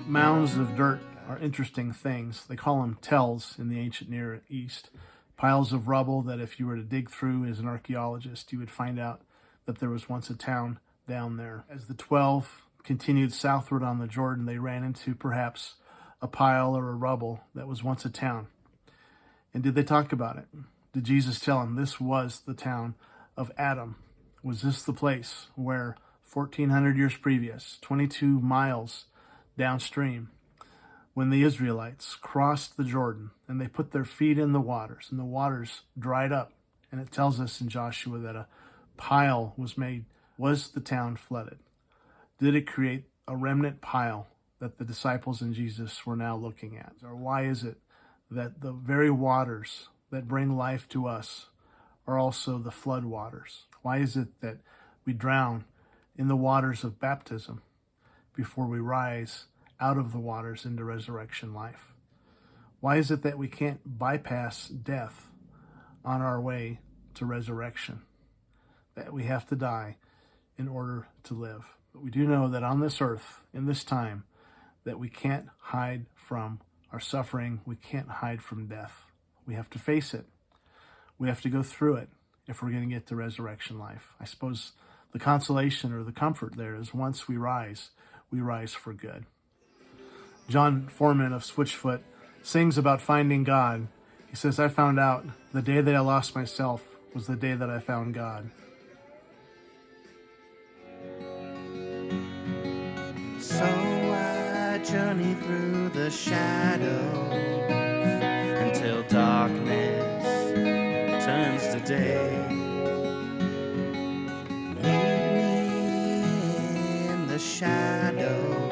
Mounds of dirt are interesting things. They call them tells in the ancient Near East. Piles of rubble that if you were to dig through as an archaeologist, you would find out that there was once a town down there. As the 12 continued southward on the Jordan, they ran into perhaps a pile or a rubble that was once a town. And did they talk about it? Did Jesus tell them this was the town of Adam? Was this the place where 1,400 years previous, 22 miles downstream, when the Israelites crossed the Jordan and they put their feet in the waters and the waters dried up, and it tells us in Joshua that a pile was made, was the town flooded? Did it create a remnant pile that the disciples and Jesus were now looking at? Or why is it that the very waters that bring life to us are also the flood waters? Why is it that we drown in the waters of baptism before we rise out of the waters into resurrection life? Why is it that we can't bypass death on our way to resurrection? That we have to die in order to live? But we do know that on this earth, in this time, that we can't hide from our suffering. We can't hide from death. We have to face it. We have to go through it if we're going to get to resurrection life. I suppose the consolation or the comfort there is once we rise for good. John Foreman of Switchfoot sings about finding God. He says, I found out the day that I lost myself was the day that I found God. So I journey through the shadow until darkness turns to day. Lead me in the shadow